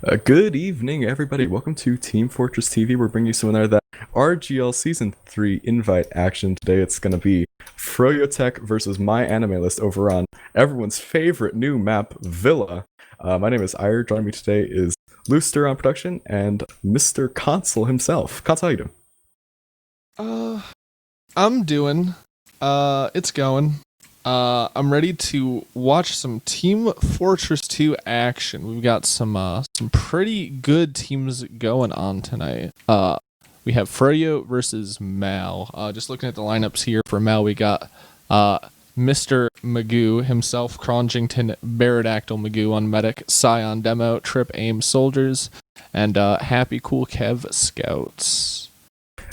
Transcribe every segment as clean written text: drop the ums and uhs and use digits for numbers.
Good evening, everybody. Welcome to Team Fortress TV. We're bringing you some of that RGL Season 3 invite action. Today it's going to be Froyotech versus MyAnimeList over on everyone's favorite new map, Villa. My name is Ire. Joining me today is Looster on production and Mr. Console himself. Console, how you doing? I'm doing. It's going. I'm ready to watch some Team Fortress 2 action. We've got some pretty good teams going on tonight. We have Froyo versus Mal. Just looking at the lineups here for Mal, we got Mr. Magoo himself, Cronjington, Baradactyl Magoo on Medic, Scion Demo, Trip Aim Soldiers, and Happy Cool Kev Scouts.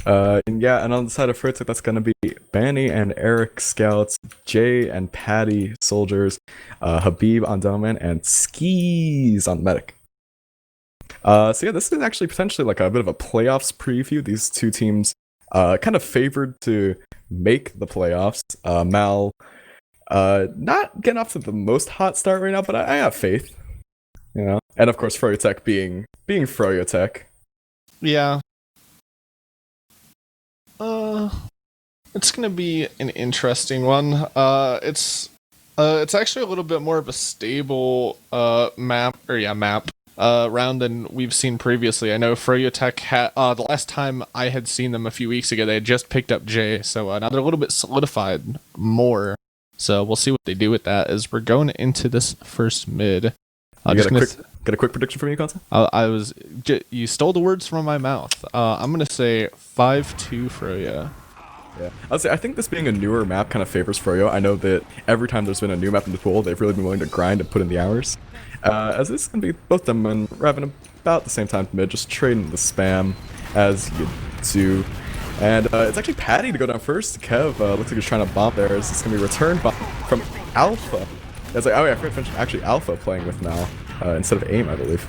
And on the side of Froyotech, that's going to be Banny and Eric Scouts, Jay and Patty Soldiers, Habib on Doman, and Skis on Medic. So yeah, this is actually potentially like a bit of a playoffs preview. These two teams kind of favored to make the playoffs. Mal not getting off to the most hot start right now, but I have faith. You know? And of course Froyotech being Froyotech. Yeah. It's gonna be an interesting one. It's actually a little bit more of a stable map round than we've seen previously. I know Froyotech had the last time I had seen them a few weeks ago, they had just picked up Jay, so now they're a little bit solidified more. So we'll see what they do with that as we're going into this first mid. Get a quick prediction from you, Console? You stole the words from my mouth. I'm gonna say 5-2 Froyo. Yeah, I'll say I think this being a newer map kind of favors Froyo. I know that every time there's been a new map in the pool, they've really been willing to grind and put in the hours. As this is gonna be both them and Raven about the same time mid, just trading the spam as you do. And it's actually Patty to go down first. Kev looks like he's trying to bomb there. It's gonna be a return bomb from Alpha. It's like, oh yeah, I forgot to mention actually Alpha playing with now instead of Aim, I believe.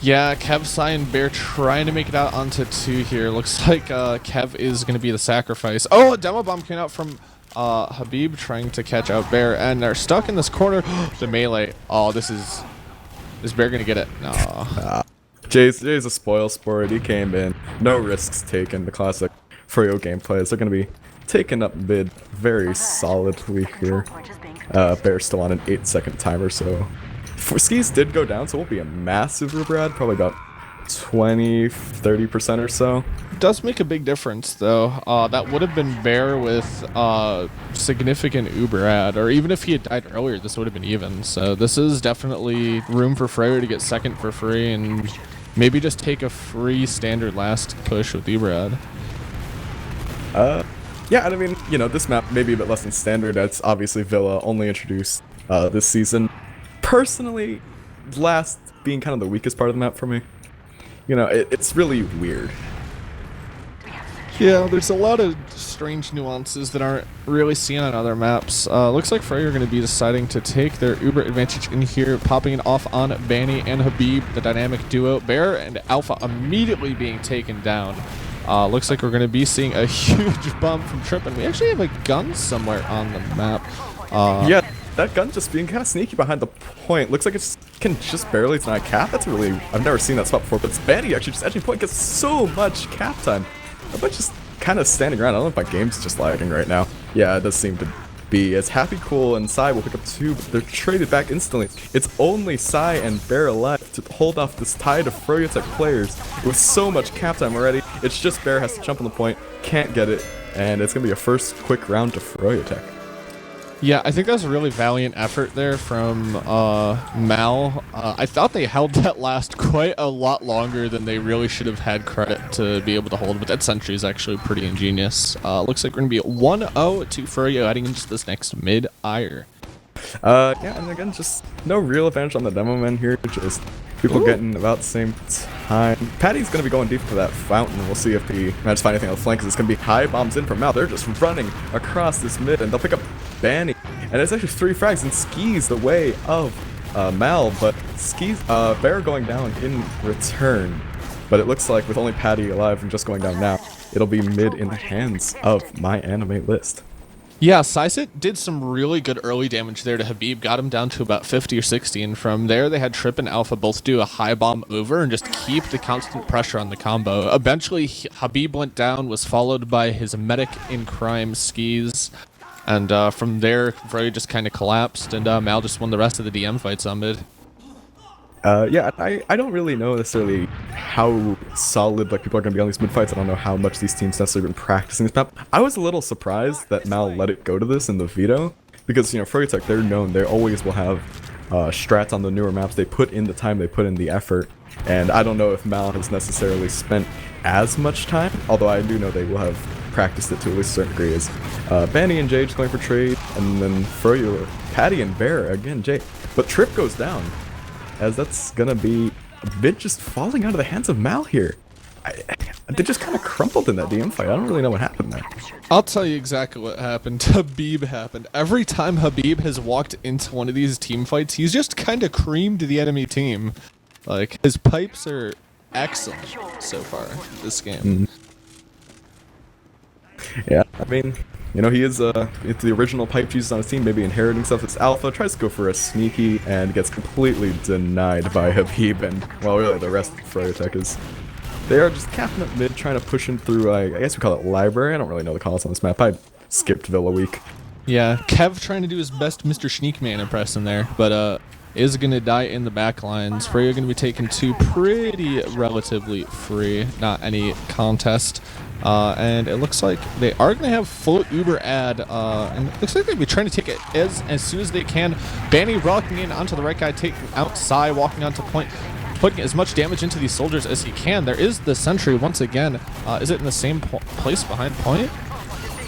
Yeah, Kev, Sai, and Bear trying to make it out onto 2 here. Looks like Kev is going to be the sacrifice. Oh, a demo bomb came out from Habib trying to catch out Bear, and they're stuck in this corner. The melee. Oh, is Bear going to get it? No. Jay's a spoil sport. He came in, no risks taken. The classic Froyo gameplays. They're going to be taken up mid very solidly here. Bear's still on an 8-second timer, so Skis did go down, so it won't be a massive Uberad, probably about 20-30% or so. It does make a big difference, though. That would have been Bear with significant Uberad, or even if he had died earlier, this would have been even. So this is definitely room for Froyo to get second for free, and maybe just take a free standard last push with Uberad. Yeah, and I mean, you know, this map may be a bit less than standard. That's obviously Villa, only introduced this season. Personally, last being kind of the weakest part of the map for me. You know, it's really weird. Yeah, there's a lot of strange nuances that aren't really seen on other maps. Looks like Froyo are going to be deciding to take their Uber advantage in here, popping it off on Banny and Habib, the dynamic duo. Bear and Alpha immediately being taken down. Looks like we're going to be seeing a huge bump from Trip, and we actually have a gun somewhere on the map. Yeah, that gun just being kind of sneaky behind the point. Looks like it can just barely deny cap. That's really, I've never seen that spot before, but it's Banny actually just edging point, gets so much cap time. But just kind of standing around. I don't know if my game's just lagging right now. Yeah, it does seem to be. As Happy Cool and Sai will pick up 2, but they're traded back instantly. It's only Sai and Bear alive to hold off this tide of Froyotech players with so much cap time already. It's just Bear has to jump on the point, can't get it, and it's going to be a first quick round to Froyotech. Yeah, I think that was a really valiant effort there from Mal. I thought they held that last quite a lot longer than they really should have had credit to be able to hold, but that sentry is actually pretty ingenious. Looks like we're going to be at 1-0 to Froyo heading into this next mid-ire. Yeah, and again, just no real advantage on the demo man here, just people getting about the same time. Patty's going to be going deep for that fountain. We'll see if he manages to find anything on the flank, because it's going to be high bombs in from Mal. They're just running across this mid, and they'll pick up Banny. And it's actually 3 frags, and Skis the way of Mal, but Skis, Bear going down in return. But it looks like with only Patty alive and just going down now, it'll be mid in the hands of MyAnimeList. Yeah, Sysit did some really good early damage there to Habib, got him down to about 50 or 60, and from there they had Trip and Alpha both do a high bomb over and just keep the constant pressure on the combo. Eventually, Habib went down, was followed by his medic in crime, Skis, and from there, Froyo just kind of collapsed, and Mal just won the rest of the DM fights on mid. Yeah, I don't really know necessarily how solid like people are going to be on these mid fights. I don't know how much these teams necessarily been practicing this map. I was a little surprised that Mal let it go to this in the veto because, you know, froyotech, they're known, they always will have strats on the newer maps. They put in the time, they put in the effort, and I don't know if Mal has necessarily spent as much time, although I do know they will have practiced it to at least a certain degree. Is Banny and Jay just going for trade, and then Froyo, Patty and Bear, again Jay, but Trip goes down. As that's gonna be a bit just falling out of the hands of Mal here. They just kind of crumpled in that DM fight. I don't really know what happened there. I'll tell you exactly what happened. Habib happened. Every time Habib has walked into one of these team fights, he's just kind of creamed the enemy team. Like, his pipes are excellent so far this game. Yeah, I mean, you know, he is it's the original pipe Jesus on his team, maybe inheriting stuff. It's Alpha, tries to go for a sneaky and gets completely denied by Habib, and, well, really the rest of froyotech is... They are just capping up mid, trying to push him through, I guess we call it library. I don't really know the calls on this map. I skipped Villa Week. Yeah, Kev trying to do his best Mr. Schneekman impression there, but is going to die in the back lines. Froyo going to be taken two pretty relatively free, not any contest. And it looks like they are going to have full Uber ad, and it looks like they'll be trying to take it as soon as they can. Banny rocking in onto the right guy, taking out Psy, walking onto point, putting as much damage into these soldiers as he can. There is the sentry once again. Is it in the same place behind point?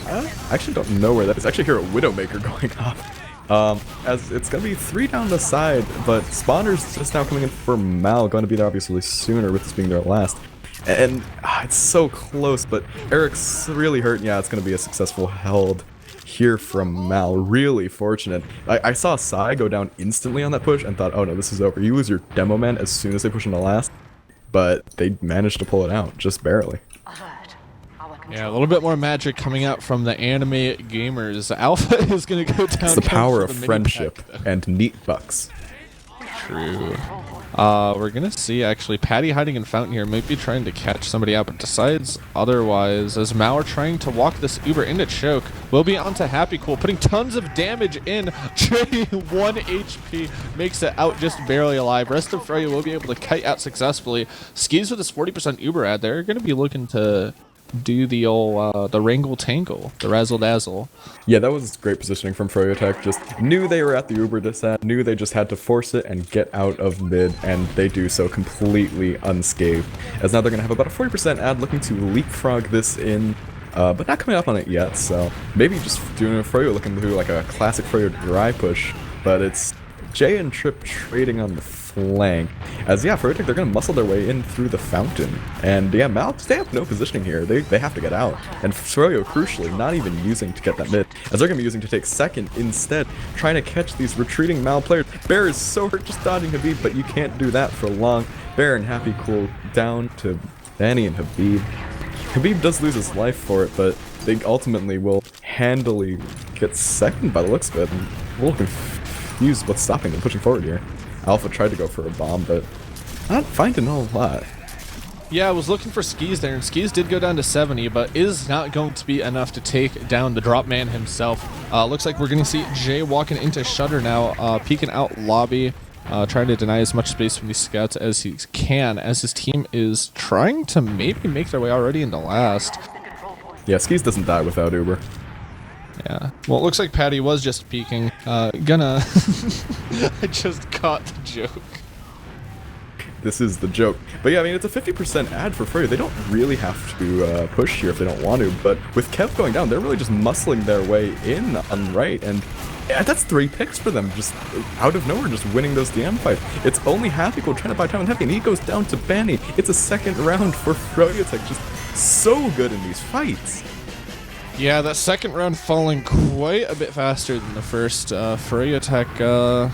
I actually don't know where that is. I actually hear a Widowmaker going off. As it's going to be 3 down the side, but Spawner's just now coming in for Mal, going to be there obviously sooner with this being their last. And it's so close, but Eric's really hurt. Yeah, it's going to be a successful held here from Mal. Really fortunate. I saw Psy go down instantly on that push and thought, oh no, this is over. You lose your demo man as soon as they push into last, but they managed to pull it out, just barely. Yeah, a little bit more magic coming out from the anime gamers. Alpha is going to go down. It's the power of friendship and neat bucks. True. We're going to see, actually, Patty hiding in Fountain here, might be trying to catch somebody out, but decides otherwise, as Mal are trying to walk this Uber into choke. Will be onto Happy Cool, putting tons of damage in. Jay, 1 HP, makes it out just barely alive. Rest of Froyo will be able to kite out successfully. Skis with his 40% Uber ad, they're going to be looking to do the old, the Wrangle Tangle, the Razzle Dazzle. Yeah, that was great positioning from froyotech. Just knew they were at the Uber disad, knew they just had to force it and get out of mid, and they do so completely unscathed. As now they're going to have about a 40% ad looking to leapfrog this in, but not coming up on it yet, so maybe just doing a Froyo looking to do like a classic Froyo dry push, but it's Jay and Trip trading on the flank. As yeah, froyotech, they're gonna muscle their way in through the fountain. And yeah, Mal, they have no positioning here. They have to get out. And Froyo, crucially, not even using to get that mid, as they're gonna be using to take second instead, trying to catch these retreating Mal players. Bear is so hurt just dodging Habib, but you can't do that for long. Bear and Happy Cool down to Banny and Habib. Habib does lose his life for it, but they ultimately will handily get second by the looks of it. And we're a little confused what's stopping them pushing forward here. Alpha tried to go for a bomb, but not finding a whole lot. Yeah, I was looking for Skis there, and Skis did go down to 70, but is not going to be enough to take down the drop man himself. Looks like we're going to see Jay walking into Shutter now, peeking out lobby, trying to deny as much space from these scouts as he can, as his team is trying to maybe make their way already into last. Yeah, Skis doesn't die without Uber. Yeah. Well, it looks like Patty was just peeking. Gonna... I just caught the joke. This is the joke. But yeah, I mean, it's a 50% ad for Froyo. They don't really have to push here if they don't want to, but with Kev going down, they're really just muscling their way in on right, and yeah, that's 3 picks for them, just out of nowhere, just winning those DM fights. It's only Happy Cool trying to buy time with Happy, and he goes down to Banny. It's a second round for Froyotech, just so good in these fights. Yeah, that second round falling quite a bit faster than the first. Froyotech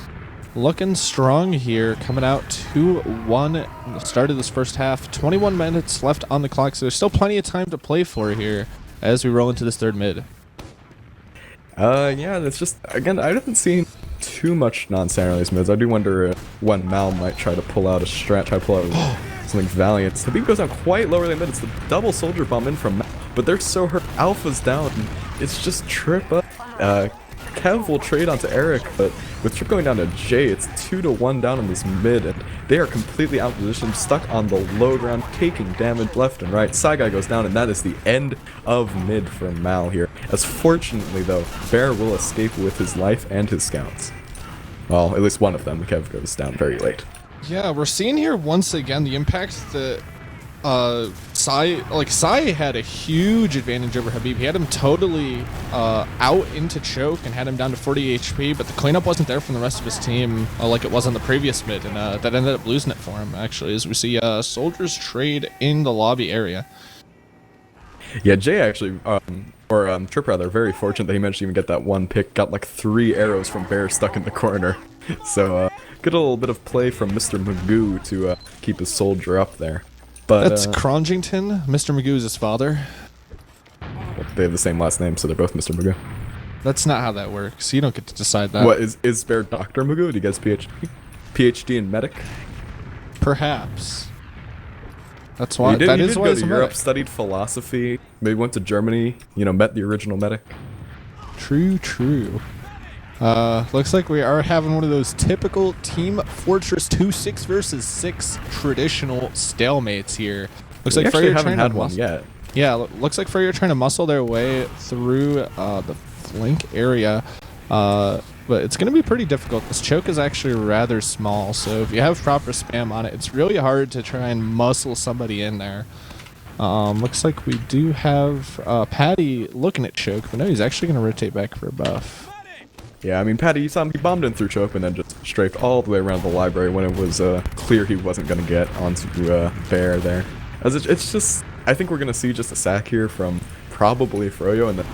looking strong here, coming out 2-1 at the start of this first half. 21 minutes left on the clock, so there's still plenty of time to play for here as we roll into this third mid. Yeah, it's just, again, I haven't seen too much non-standard on these mids. I do wonder when Mal might try to pull out a strat, try to pull out something valiant. Habib goes down quite low early mid. It's the double soldier bomb in from Mal, but they're so hurt. Alpha's down. It's just Trip up. Kev will trade onto Eric, but with Trip going down to Jay, it's 2-1 down in this mid, and they are completely outpositioned, stuck on the low ground, taking damage left and right. Saigai goes down, and that is the end of mid for Mal here. As fortunately, though, Bear will escape with his life and his scouts. Well, at least one of them. Kev goes down very late. Yeah, we're seeing here once again the impact that Sai had a huge advantage over Habib. He had him totally out into choke and had him down to 40 HP, but the cleanup wasn't there from the rest of his team like it was on the previous mid, and that ended up losing it for him, actually, as we see soldiers trade in the lobby area. Yeah, Jay actually, Trip rather, very fortunate that he managed to even get that one pick. Got like 3 arrows from Bear stuck in the corner. So, good little bit of play from Mr. Magoo to keep his soldier up there. But, that's Crongington. Mr. Magoo is his father. They have the same last name, so they're both Mr. Magoo. That's not how that works. You don't get to decide that. What, is Bear Dr. Magoo? Do you guys PhD in medic? Perhaps. That's why. He did why go he's to a Europe, medic. studied philosophy, maybe went to Germany, met the original medic. True. Looks like we are having one of those typical Team Fortress 2 6 versus 6 traditional stalemates here. Looks like actually Froyo haven't trying had to one yet. Yeah, looks like Froyo trying to muscle their way through the flank area. But it's going to be pretty difficult. This choke is actually rather small, so if you have proper spam on it, it's really hard to try and muscle somebody in there. Looks like we do have Patty looking at choke, but no, he's actually going to rotate back for a buff. Yeah, I mean, Patty, you saw him, he bombed in through choke and then just strafed all the way around the library when it was clear he wasn't going to get onto Bear there. As it's just, I think we're going to see just a sack here from probably Froyo, and then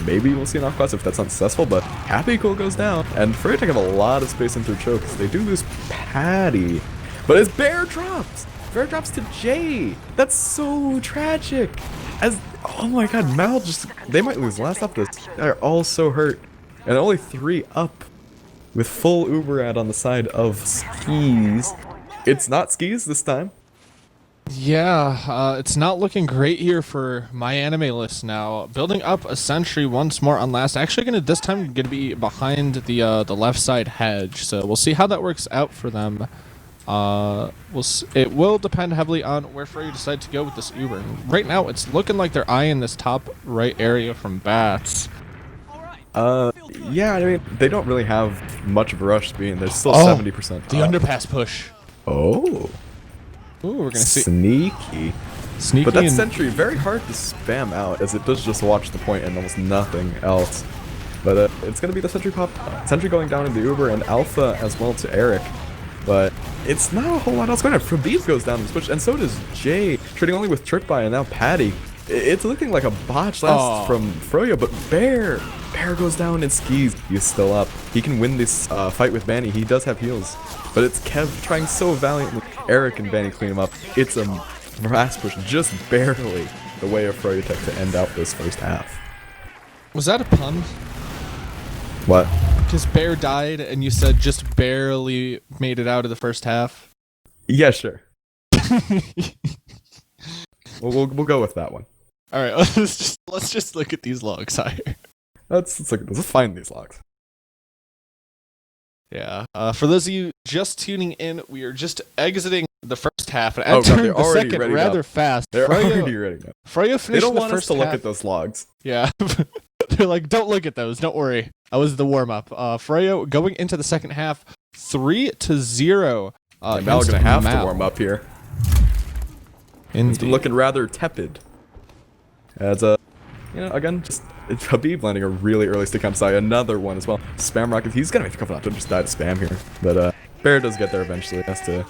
maybe we'll see an off-class if that's unsuccessful, but Happy Cool goes down, and froyotech have a lot of space in through choke, because they do lose Patty, but as Bear drops to Jay. That's so tragic. As, oh my god, Mal just, they might lose last up this. They're all so hurt. And only 3 up with full Uber ad on the side of Skis. It's not Skis this time. Yeah, it's not looking great here for MyAnimeList now. Building up a sentry once more on last. Actually this time gonna be behind the left side hedge. So we'll see how that works out for them. It will depend heavily on where Froyo decide to go with this Uber. And right now it's looking like they're eyeing this top right area from Bats. Yeah, I mean, they don't really have much of a rush speed. They're still 70% The up. underpass push. Oh. Ooh, we're gonna see Sneaky. sneaky. But that and sentry, very hard to spam out, as it does just watch the point and almost nothing else. But it's going to be the sentry pop. Sentry going down in the Uber, and Alpha as well to Eric. But it's not a whole lot else going on. Fabib goes down in this push, and so does Jay, trading only with Trick by, and now Patty. It's looking like a botch last from Froyo, but Bear goes down and Skis. He's still up. He can win this fight with Banny. He does have heals. But it's Kev trying so valiantly. Eric and Banny clean him up. It's a fast push, just barely the way of froyotech to end out this first half. was that a pun? What? Because Bear died and you said just barely made it out of the first half. Yeah, sure. We'll go with that one. All right, let's just look at these logs higher. Let's look at this. Let's find these logs. Yeah. For those of you just tuning in, we are just exiting the first half and Oh, God, entering they're the already second ready rather now. fast. They're already ready now. Froyo finished They don't the want us first to look half. at those logs. Yeah. They're like, don't look at those. Don't worry. That was the warm up. Froyo going into the second half, 3-0. And Mal gonna have to warm up here. Indeed. It's looking rather tepid. As again, just Habib landing a really early stick on side. Another one as well. Spam rocket. He's gonna make a couple out to just die to spam here. But Bear does get there eventually. Has to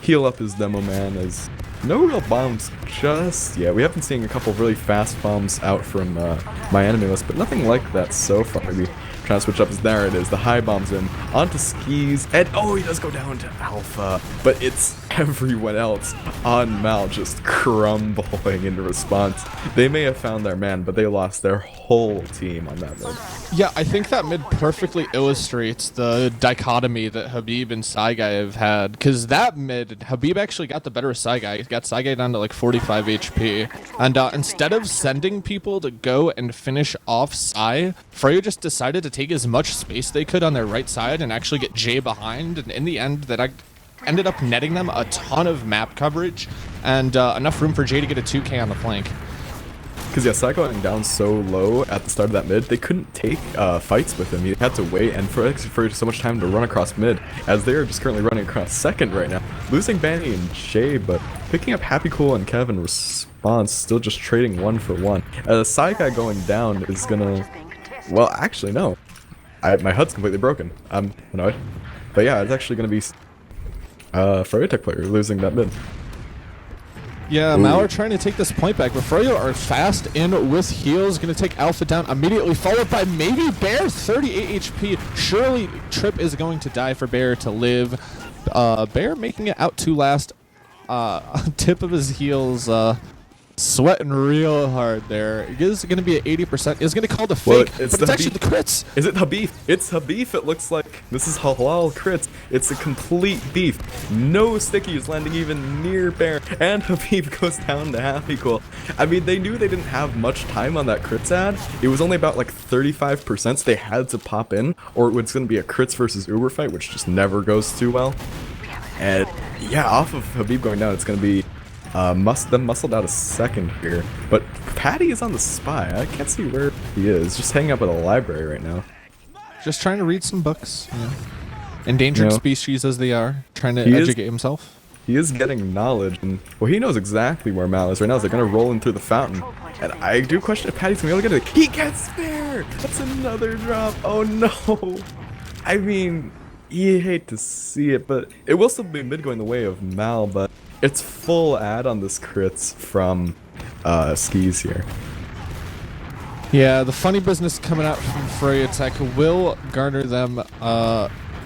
heal up his demo man. As no real bombs just yet. We have been seeing a couple of really fast bombs out from MyAnimeList, but nothing like that so far. Maybe trying to switch up. There it is. The high bombs in onto skis, and oh, he does go down to Alpha, but it's everyone else on Mal just crumbling in response. They may have found their man, but they lost their whole team on that mid. Yeah, I think that mid perfectly illustrates the dichotomy that Habib and Saigai have had. Because that mid, Habib actually got the better of Saigai. He got Saigai down to like 45 HP. And instead of sending people to go and finish off Sai, Froyo just decided to take as much space they could on their right side and actually get Jay behind. And in the end, that ended up netting them a ton of map coverage and enough room for Jay to get a 2K on the flank. Because yeah, Sai going down so low at the start of that mid, they couldn't take fights with him. He had to wait, and for so much time to run across mid, as they are just currently running across second right now. Losing Banny and Shay, but picking up Happy Cool and Kevin response, still just trading 1 for 1. Sai guy going down is gonna, well, actually no, my HUD's completely broken. I'm annoyed, but yeah, it's actually gonna be froyotech player losing that mid. Yeah, Mal are trying to take this point back, but Froyo are fast in with heals, going to take Alpha down immediately, followed by maybe Bear, 38 HP. Surely Trip is going to die for Bear to live. Bear making it out to last. Tip of his heels, sweating real hard there. It is going to be at 80%. It's going to call the fake, but it's actually the crits. Is it Habib? It's Habib, it looks like. This is halal crits. It's a complete beef. No stickies landing even near Bear, and Habib goes down to Happy Cool. I mean, they knew they didn't have much time on that crits ad. It was only about like 35%, so they had to pop in, or it's going to be a crits versus Uber fight, which just never goes too well. And yeah, off of Habib going down, it's going to be them muscled out a second here, but Patty is on the spy. I can't see where he is. Just hanging up at a library right now. Just trying to read some books. Yeah. Endangered species as they are, trying to educate himself. He is getting knowledge, and well, he knows exactly where Mal is right now. As they're gonna roll in through the fountain, and I do question if Patty's gonna be able to get it. He gets there. That's another drop. Oh no. I mean, you hate to see it, but it will still be mid going the way of Mal, but it's full ad on this crits from skis here. Yeah, the funny business coming out from froyotech will garner them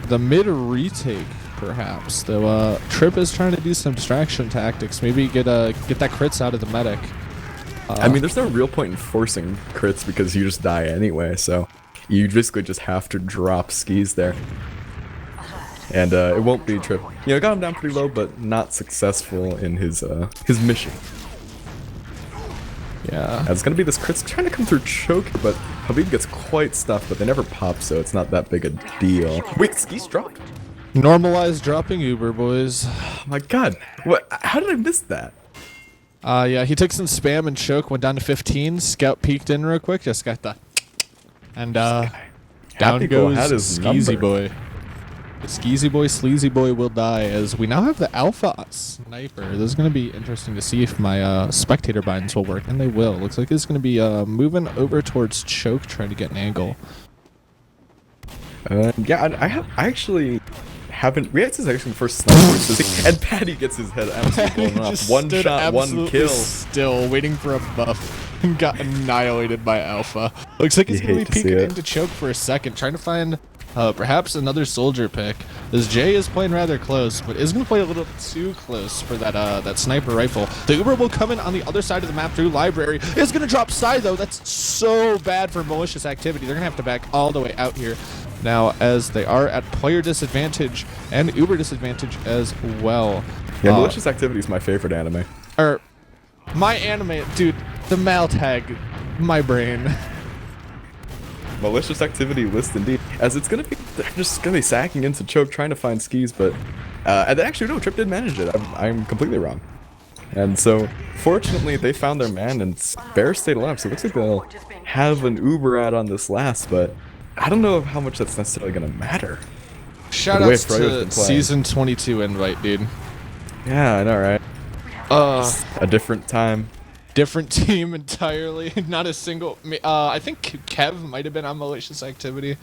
the mid retake, perhaps. Though Trip is trying to do some distraction tactics, maybe get that crits out of the medic. I mean, there's no real point in forcing crits because you just die anyway, so you basically just have to drop skis there. And it won't be Trip. You know, got him down pretty low, but not successful in his mission. Yeah. It's gonna be this crits trying to come through choke, but Habib gets quite stuffed, but they never pop, so it's not that big a deal. Wait, skis dropped? Normalized dropping Uber, boys. Oh my god. What? How did I miss that? Yeah, he took some spam and choke, went down to 15. Scout peeked in real quick, just got the... And down goes Skeezy Boy. The Skeezy Boy, Sleazy Boy will die, as we now have the Alpha Sniper. This is going to be interesting to see if my spectator binds will work, and they will. Looks like it's going to be moving over towards choke, trying to get an angle. Yeah, I actually haven't. This is actually the first sniper, and Patty gets his head absolutely blown off. One shot, one kill. Still waiting for a buff, and got annihilated by Alpha. Looks like he's going to be peeking into choke for a second, trying to find perhaps another soldier pick. As Jay is playing rather close, but is going to play a little too close for that sniper rifle. The Uber will come in on the other side of the map through library. Is going to drop side though. That's so bad for malicious activity. They're going to have to back all the way out here now, as they are at player disadvantage and Uber disadvantage as well. Yeah, malicious activity is my favorite anime. Or my anime, dude. The Mal tag, my brain. Malicious activity list indeed, as it's gonna be, they're just gonna be sacking into choke trying to find skis, but and actually no, Trip did manage it. I'm completely wrong, and so fortunately they found their man and Bear stayed alive. So it looks like they'll have an Uber out on this last, but I don't know how much that's necessarily gonna matter. Shout outs to season 22 invite, dude. Yeah, I know, right? Just a different time. Different team entirely. Not a single. I think Kev might have been on malicious activity.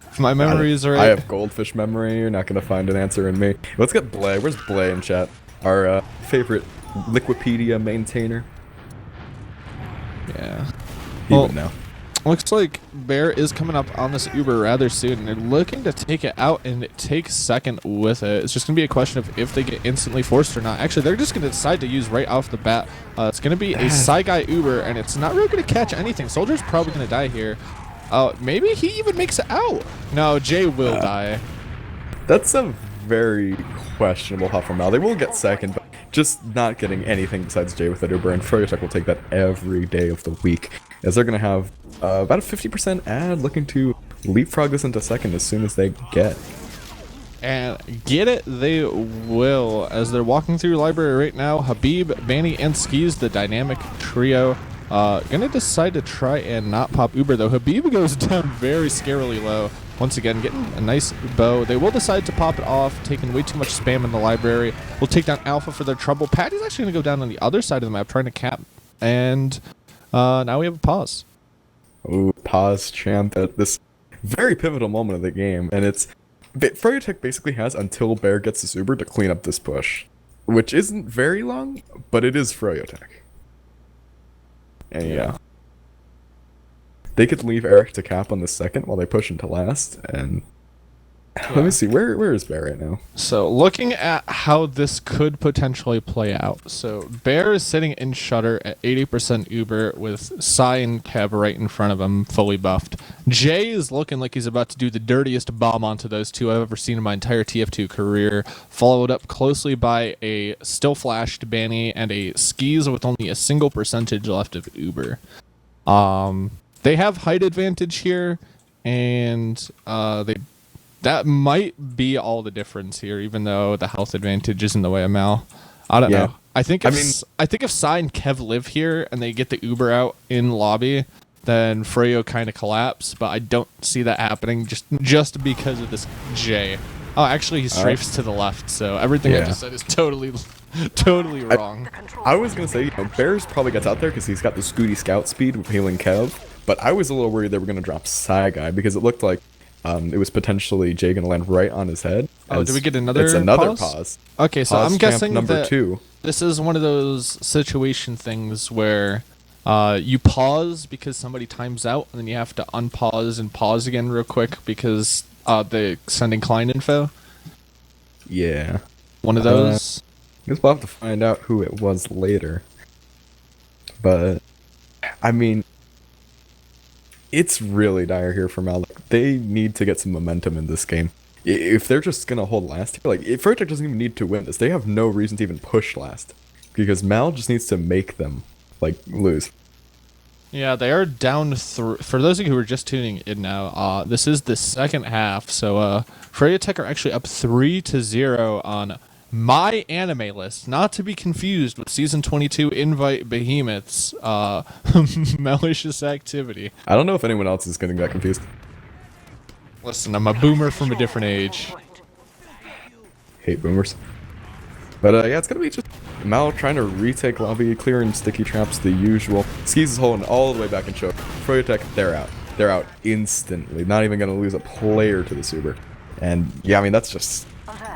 If my memory is right. I have goldfish memory. You're not gonna find an answer in me. Let's get Blay. Where's Blay in chat? Our favorite Liquipedia maintainer. Yeah. He would know. Looks like Bear is coming up on this Uber rather soon, and they're looking to take it out and take second with it. It's just going to be a question of if they get instantly forced or not. Actually, they're just going to decide to use right off the bat. It's going to be a Psy Guy Uber, and it's not really going to catch anything. Soldier's probably going to die here. Maybe he even makes it out. No, Jay will die. That's a very questionable huff from Mal. They will get second, but just not getting anything besides Jay with that Uber, and froyotech will take that every day of the week, as they're going to have about a 50% ad looking to leapfrog this into second as soon as they get. And get it they will, as they're walking through library right now. Habib, Banny, and Skis, the dynamic trio, gonna decide to try and not pop Uber, though. Habib goes down very scarily low. Once again, getting a nice bow. They will decide to pop it off, taking way too much spam in the library. We'll take down Alpha for their trouble. Patty's actually gonna go down on the other side of the map, trying to cap. And now we have a pause. Ooh, pause champ at this very pivotal moment of the game, and it's froyotech basically has until Bear gets this Uber to clean up this push, which isn't very long, but it is froyotech. And yeah, they could leave Eric to cap on the second while they push into last. And let me see, where is Bear right now? So looking at how this could potentially play out. So Bear is sitting in Shutter at 80% Uber with Psy and Kev right in front of him, fully buffed. Jay is looking like he's about to do the dirtiest bomb onto those two I've ever seen in my entire TF2 career, followed up closely by a still flashed Banny and a Skis with only a single percentage left of Uber. They have height advantage here, and that might be all the difference here, even though the health advantage is in the way of Mal. I don't know. I think if Psy and Kev live here and they get the Uber out in lobby, then Froyo kind of collapse. But I don't see that happening just because of this J. Oh, actually, he strafes to the left, so everything I just said is totally wrong. I was gonna say, Bears probably gets out there because he's got the Scooty Scout speed with healing Kev, but I was a little worried they were gonna drop Psy Guy because it looked like it was potentially Jay gonna land right on his head. Oh, did we get another It's another pause. Okay, so I'm guessing number that 2. This is one of those situation things where you pause because somebody times out, and then you have to unpause and pause again real quick because the sending client info. Yeah. One of those. I guess we'll have to find out who it was later. But, I mean, it's really dire here for Mal. They need to get some momentum in this game. If they're just going to hold last here, like, froyotech doesn't even need to win this. They have no reason to even push last. Because Mal just needs to make them, like, lose. Yeah, they are down for those of you who are just tuning in now, this is the second half. So, froyotech are actually up 3-0 on MyAnimeList, not to be confused with Season 22 Invite Behemoth's malicious activity. I don't know if anyone else is getting that confused. Listen, I'm a boomer from a different age. Hate boomers. But yeah, it's gonna be just Mal trying to retake lobby, clearing sticky traps, the usual. Skis is holding all the way back in choke. froyotech, they're out. They're out instantly. Not even gonna lose a player to the Uber. And yeah, I mean, that's just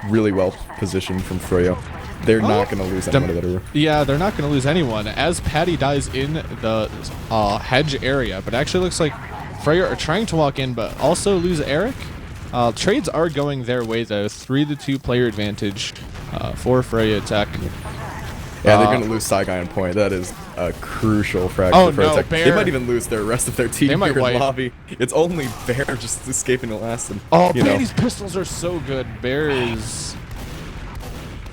really well positioned from Froyo. They're not going to lose anyone to that Uber. Yeah, they're not going to lose anyone as Patty dies in the hedge area. But it actually looks like Froyo are trying to walk in, but also lose Eric. Trades are going their way, though. 3-2 player advantage for froyotech. Yeah, they're going to lose Psy Guy on point. That is a crucial frag for froyotech. They might even lose their rest of their team here in lobby. It's only Bear just escaping the last. And, Patty's pistols are so good. Bear is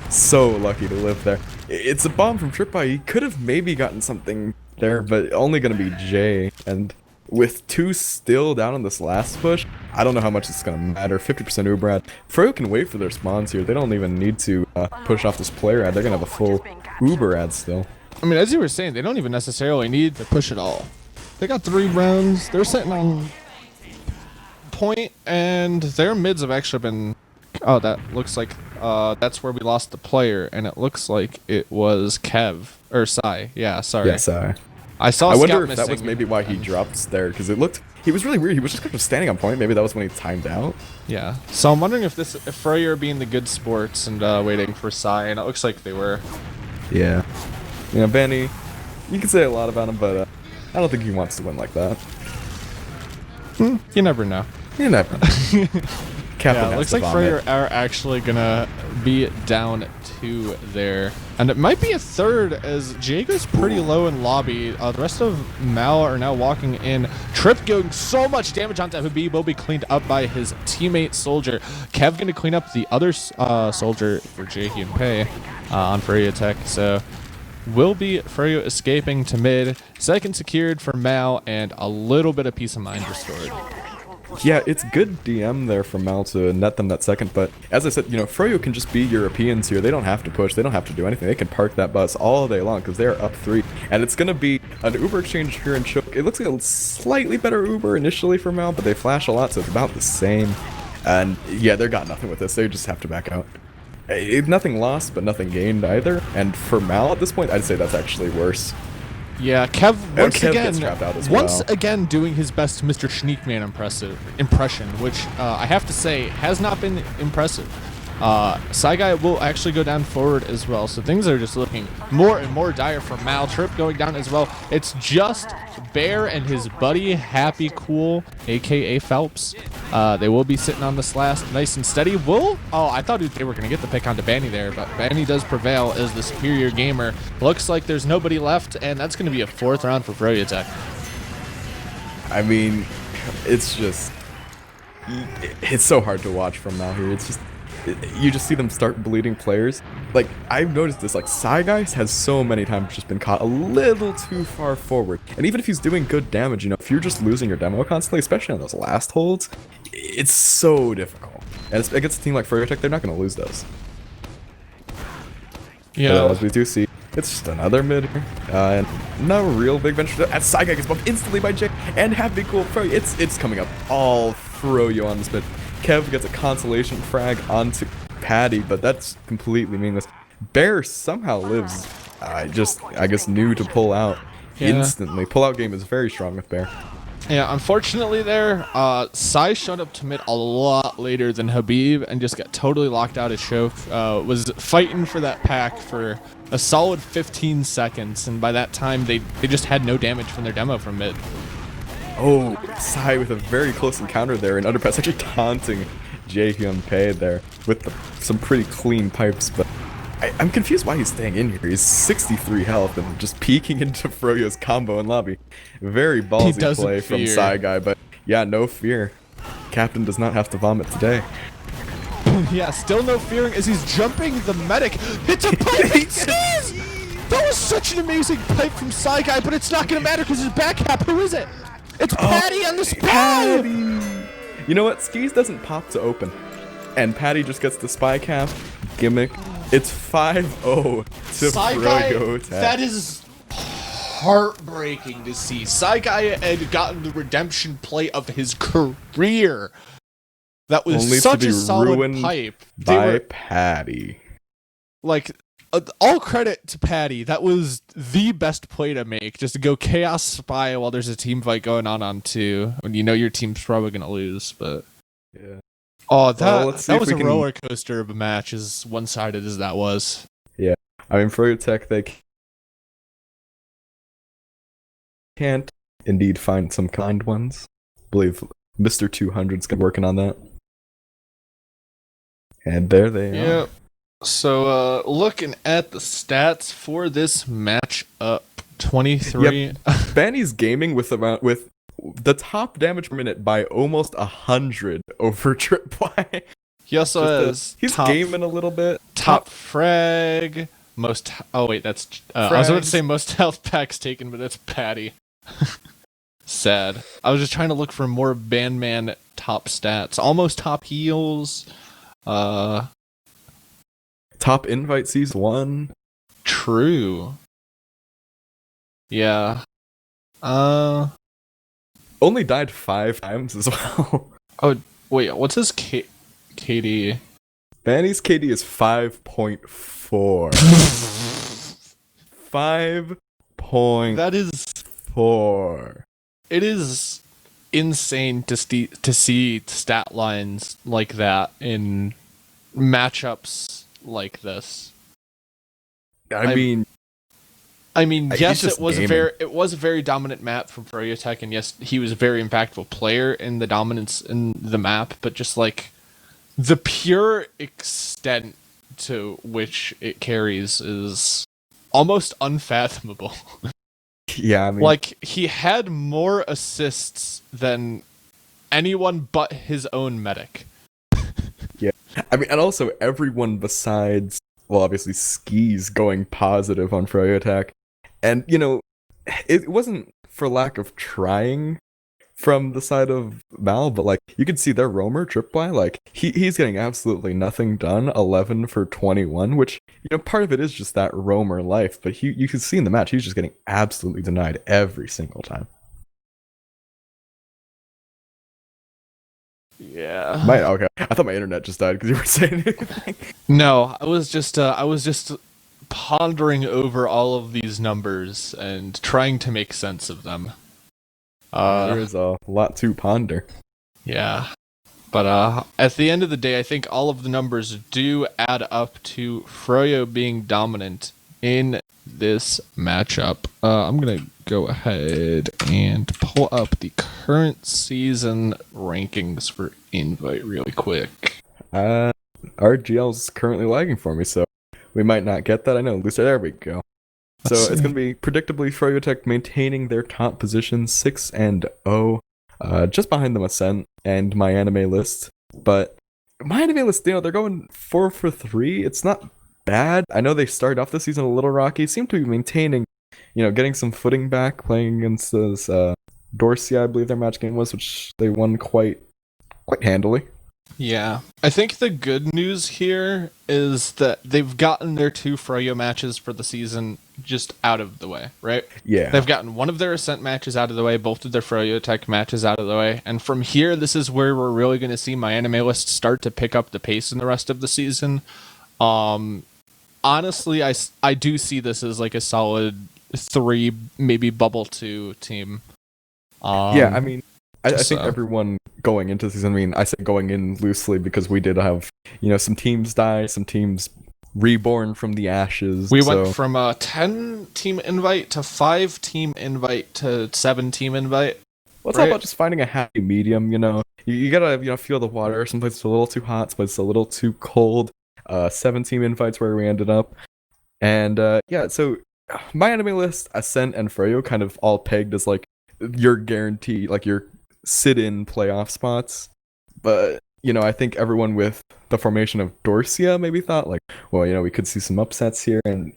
so lucky to live there. It's a bomb from Trip By. He could have maybe gotten something there, but only going to be Jay. And with 2 still down on this last push, I don't know how much it's going to matter. 50% Uber ad. Froyo can wait for their spawns here. They don't even need to push off this player ad. They're going to have a full Uber ad still. I mean, as you were saying, they don't even necessarily need to push it all. They got 3 rounds. They're sitting on point, and their mids have actually been... Oh, that looks like that's where we lost the player, and it looks like it was Kev. Or Psy. Yeah, sorry. Yeah, Psy. I wonder if that was maybe why he dropped there, because he was really weird. He was just kind of standing on point. Maybe that was when he timed out. Yeah. So I'm wondering if Froyo are being the good sports and waiting for Psy, and it looks like they were. Yeah. You know, Benny, you can say a lot about him, but I don't think he wants to win like that. You never know. You never know. Captain Yeah, has looks to like vomit. Froyo are actually gonna be down 2 there. And it might be a third as Jago's pretty low in lobby. The rest of Mal are now walking in. Trip doing so much damage onto Habib will be cleaned up by his teammate Soldier. Kev gonna clean up the other Soldier for Jakey and Pei on froyotech. So will be Froyo escaping to mid. Second secured for Mal and a little bit of peace of mind restored. Yeah, it's good DM there from Mal to net them that second, but as I said, you know, Froyo can just be Europeans here. They don't have to push. They don't have to do anything. They can park that bus all day long because they're up 3. And it's going to be an Uber exchange here in Choke. It looks like a slightly better Uber initially for Mal, but they flash a lot, so it's about the same. And yeah, they got nothing with this. They just have to back out. Nothing lost, but nothing gained either. And for Mal at this point, I'd say that's actually worse. Yeah, Kev Kev gets trapped out as well. once again doing his best Mr. Schneekman impression, which I have to say has not been impressive. Saigai will actually go down forward as well, so things are just looking more and more dire for Mal. Trip going down as well. It's just Bear and his buddy Happy Cool, aka Phelps. They will be sitting on this last nice and steady. I thought they were going to get the pick onto Banny there, but Banny does prevail as the superior gamer. Looks like there's nobody left, and that's going to be a 4th round for froyotech. I mean, it's just... It's so hard to watch from Mal here. It's just... You just see them start bleeding players. Like, I've noticed this, like, Saigai has so many times just been caught a little too far forward. And even if he's doing good damage, you know, if you're just losing your demo constantly, especially on those last holds, it's so difficult. And against a team like Froyotech, they're not going to lose those. Yeah. But as we do see, it's just another mid here. And no real big venture. As Saigai gets bumped instantly by Jake and Happy Cool Froyo. It's coming up all Froyo on this mid. Kev gets a consolation frag onto Patty, but that's completely meaningless. Bear somehow lives. I guess knew to pull out instantly. Pull-out game is very strong with Bear. Yeah, unfortunately there, Sai showed up to mid a lot later than Habib and just got totally locked out of choke. Was fighting for that pack for a solid 15 seconds, and by that time they just had no damage from their demo from mid. Oh, Sai with a very close encounter there, and Underpass actually taunting Jaehyun Pei there with some pretty clean pipes, but I'm confused why he's staying in here. He's 63 health and just peeking into Froyo's combo in lobby. Very ballsy play from Saigai, but yeah, no fear. Captain does not have to vomit today. Yeah, still no fearing as he's jumping the medic. It's a pipe! That was such an amazing pipe from Saigai, but it's not going to matter because his back cap. Who is it? It's Patty on the spy! You know what? Skis doesn't pop to open. And Patty just gets the spy cap gimmick. It's 5-0 to Froyotech. That is heartbreaking to see. Saigai had gotten the redemption play of his career. That was only such to be a solid ruined pipe. By Patty. Like, all credit to Patty. That was the best play to make. Just to go Chaos Spy while there's a team fight going on 2. When you know your team's probably going to lose, but... Yeah. Oh, that was a roller coaster of a match, as one-sided as that was. Yeah. I mean, Froyotech, they can't indeed find some kind ones. I believe Mr. 200's working on that. And there they are. So, looking at the stats for this matchup, 23. Yep. Banny's gaming with the top damage per minute by almost 100 over Tripwire. He also has he's gaming a little bit. Top frag, most. Oh wait, that's. I was about to say most health packs taken, but that's Patty. Sad. I was just trying to look for more Bandman top stats. Almost top heals. Top invite sees 1. True. Yeah. Only died 5 times as well. Oh wait, what's his KD? Banny's KD is 5.4. 5.4. That is 4. It is insane to see stat lines like that in matchups like this. I mean, I mean, He's yes, just it was gaming. a very dominant map from froyotech, and yes, he was a very impactful player in the dominance in the map. But just like the pure extent to which it carries is almost unfathomable. Yeah, I mean, Like he had more assists than anyone but his own medic. yeah. I mean, and also everyone besides, well, obviously Ski's going positive on Froyo attack, and it wasn't for lack of trying from the side of Mal, but like you could see their roamer Tripwire, like he's getting absolutely nothing done, 11 for 21, which part of it is just that roamer life, but you could see in the match he's just getting absolutely denied every single time. Yeah. Okay, I thought my internet just died because you were saying anything. No, I was just pondering over all of these numbers and trying to make sense of them. There is a lot to ponder. Yeah. But at the end of the day, I think all of the numbers do add up to Froyo being dominant in this matchup. I'm gonna go ahead and pull up the current season rankings for Invite really quick. RGL's currently lagging for me, so we might not get that. I know, Lucia, there we go. So it's going to be predictably Froyotech maintaining their top position 6-0, just behind them Ascent and MyAnimeList. But MyAnimeList, they're going 4 for 3. It's not bad. I know they started off the season a little rocky. Seem to be maintaining, getting some footing back, playing against this Dorsey, I believe their match game was, which they won quite handily. Yeah. I think the good news here is that they've gotten their 2 Froyo matches for the season just out of the way, right? Yeah. They've gotten one of their Ascent matches out of the way, both of their Froyotech matches out of the way, and from here, this is where we're really going to see MyAnimeList start to pick up the pace in the rest of the season. Honestly, I do see this as like a solid 3, maybe bubble 2 team. Yeah, I mean, I think so- everyone going into the season, I mean, I say going in loosely because we did have, some teams die, some teams reborn from the ashes. We went from a 10-team invite to 5-team invite to 7-team invite. Well, it's all about just finding a happy medium, You gotta, feel the water. Some places it's a little too hot, some places it's a little too cold. 7-team invites where we ended up. And, yeah, so MyAnimeList, Ascent, and Froyo kind of all pegged as, like, your guarantee, like, your sit-in playoff spots. But, I think everyone with the formation of Dorsia maybe thought, like, well, we could see some upsets here. And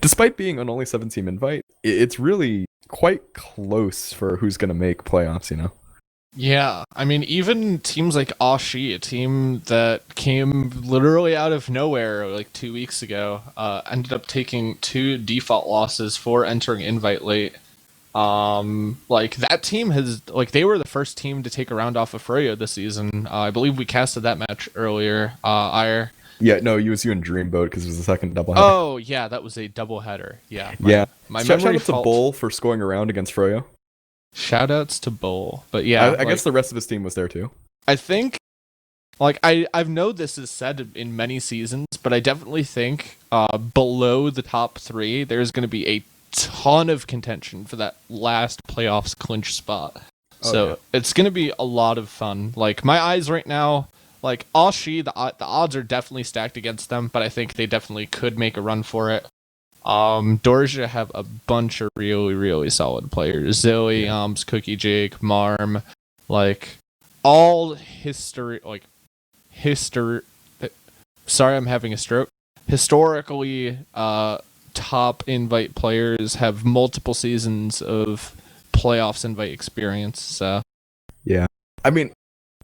despite being on only 7-team invite, it's really quite close for who's going to make playoffs. Yeah, I mean, even teams like Ashi, a team that came literally out of nowhere like 2 weeks ago, ended up taking 2 default losses for entering invite late. Like that team has, like, they were the first team to take a round off of Froyo this season. I believe we casted that match earlier. Yeah, no, it was you and Dreamboat because it was the second doubleheader. Oh yeah, that was a doubleheader. Yeah. My Shout memory out to Bull for scoring around against Froyo. Shoutouts to Bull, but yeah, I guess the rest of his team was there too. I think, like, I've known this is said in many seasons, but I definitely think below the top 3, there's going to be a ton of contention for that last playoffs clinch spot. So it's going to be a lot of fun. Like, my eyes right now, like, Ashi, the odds are definitely stacked against them, but I think they definitely could make a run for it. Dorsia have a bunch of really, really solid players. Zoe, Cookie Jake, Marm, like, all history. Sorry, I'm having a stroke. Historically, top invite players have multiple seasons of playoffs invite experience. So yeah, I mean,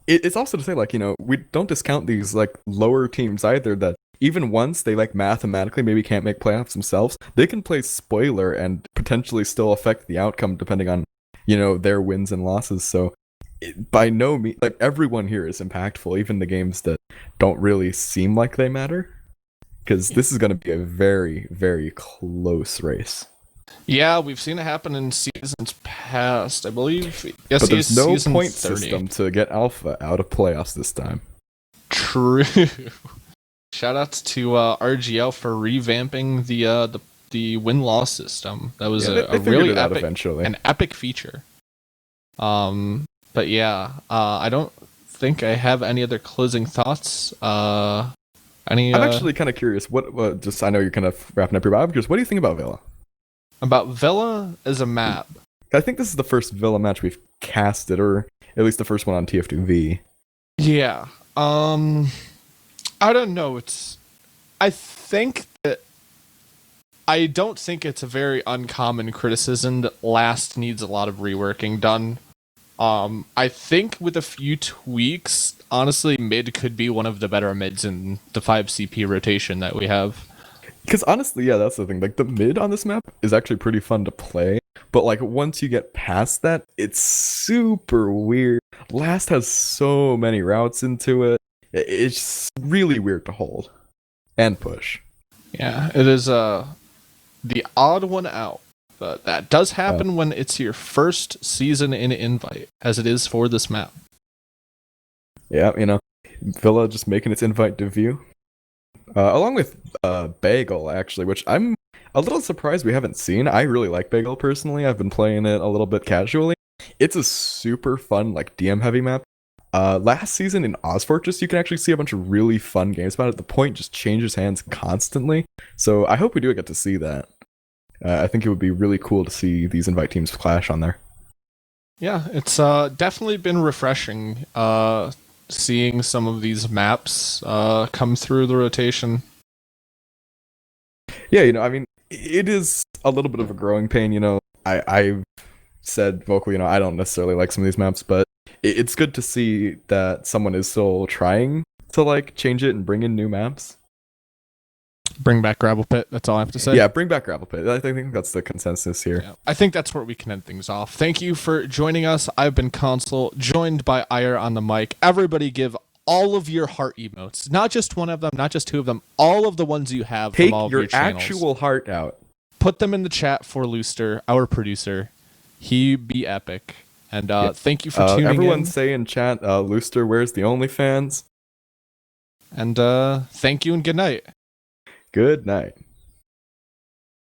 it's also to say, like, we don't discount these like lower teams either that even once they like mathematically maybe can't make playoffs themselves, they can play spoiler and potentially still affect the outcome depending on their wins and losses. So by no means, like, everyone here is impactful, even the games that don't really seem like they matter, because this is going to be a very, very close race. yeah, we've seen it happen in seasons past, I believe. Yes, But there's no point 30. system to get Alpha out of playoffs this time. True. Shoutouts to RGL for revamping the the win-loss system. That was they a figured really it out epic, eventually. an epic feature. But yeah, I don't think I have any other closing thoughts. I'm actually kind of curious. What? Just I know you're kind of wrapping up your bio. What do you think about Villa? About Villa as a map? I think this is the first Villa match we've casted, or at least the first one on TF2V. Yeah. I don't know. I think that I don't think it's a very uncommon criticism that last needs a lot of reworking done. I think with a few tweaks, honestly, mid could be one of the better mids in the 5CP rotation that we have. Because honestly, yeah, that's the thing. Like the mid on this map is actually pretty fun to play, but like once you get past that, it's super weird. Last has so many routes into it. It's really weird to hold and push. Yeah, it is the odd one out. But that does happen when it's your first season in Invite, as it is for this map. Yeah, Villa just making its invite debut. Along with Bagel, actually, which I'm a little surprised we haven't seen. I really like Bagel personally. I've been playing it a little bit casually. It's a super fun, like, DM-heavy map. Last season in OzFortress, you can actually see a bunch of really fun games about it. The point just changes hands constantly. So I hope we do get to see that. I think it would be really cool to see these invite teams clash on there. Yeah, it's definitely been refreshing seeing some of these maps come through the rotation. Yeah, it is a little bit of a growing pain. I've said vocally, I don't necessarily like some of these maps, but it's good to see that someone is still trying to like change it and bring in new maps. Bring back Gravel Pit, that's all I have to say. Yeah, bring back Gravel Pit. I think that's the consensus here. Yeah, I think that's where we can end things off. Thank you for joining us. I've been Consul, joined by Ire on the mic. Everybody give all of your heart emotes. Not just one of them, not just two of them, all of the ones you have Take from all of your channels. Take your actual heart out. Put them in the chat for Looster, our producer. He be epic. And thank you for tuning in. Everyone say in chat, Looster, where's the OnlyFans? And thank you and good night. Good night.